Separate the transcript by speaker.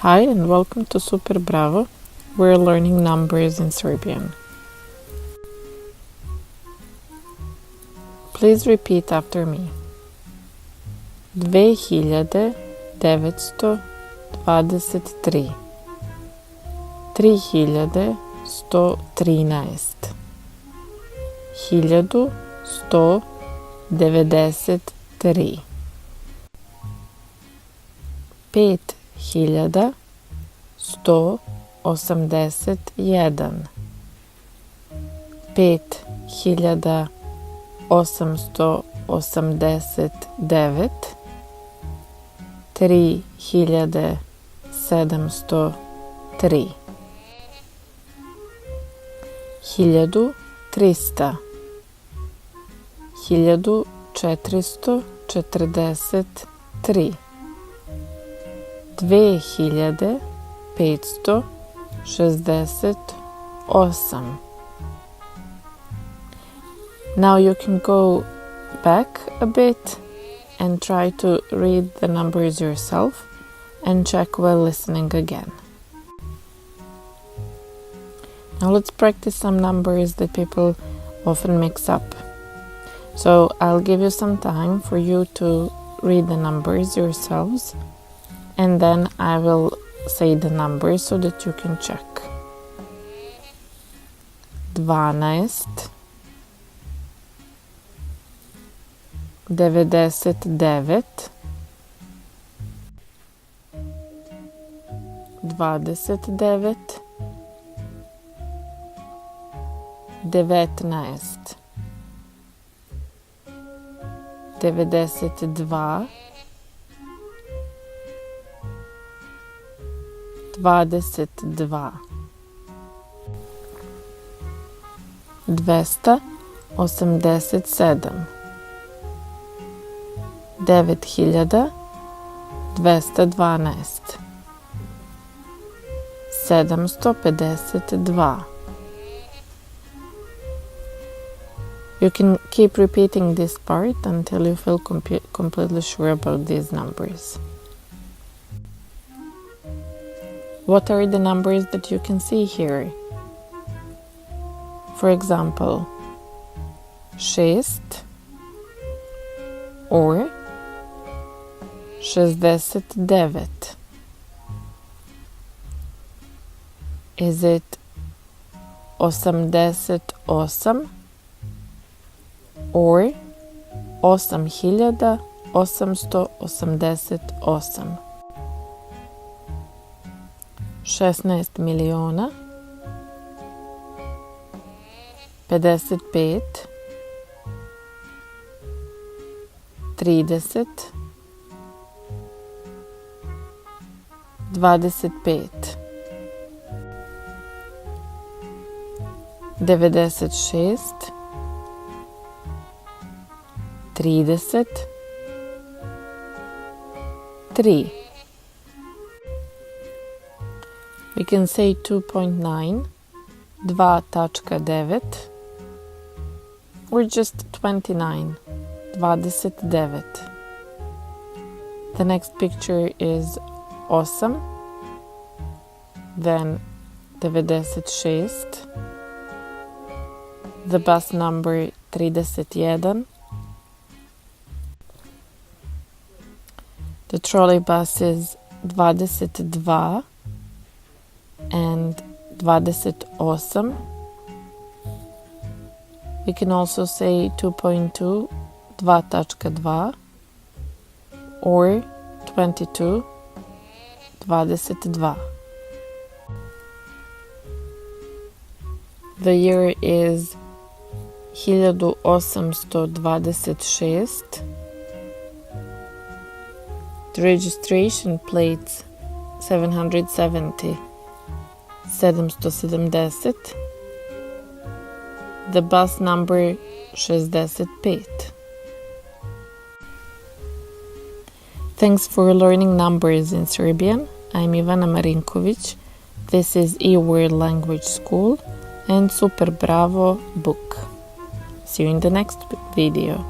Speaker 1: Hi and welcome to Super Bravo. We're learning numbers in Serbian. Please repeat after me. 2923 3113 1193 5181 5889 3703 1300 1443 2568. Now you can go back a bit and try to read the numbers yourself and check while listening again. Now let's practice some numbers that people often mix up. So I'll give you some time for you to read the numbers yourselves, and then I will say the numbers so that you can check. 12 99 29 19 92 22 287 9212 752. You can keep repeating this part until you feel completely sure about these numbers. What are the numbers that you can see here? For example, 6 or 69. Is it 88 or 8888? 16 miliona 55 30 25 96 30 3. We can say 2.9, 2.9, or just 29, 29. The next picture is 8, then 96, the bus number 31, the trolley bus is 22 and 28. We can also say 2.2, 2.2 or 22, 22. The year is 1826. The registration plates 770. 770. The bus number 65. Thanks for learning numbers in Serbian. I'm Ivana Marinković. This is eWorld Language School and Super Bravo book. See you in the next video.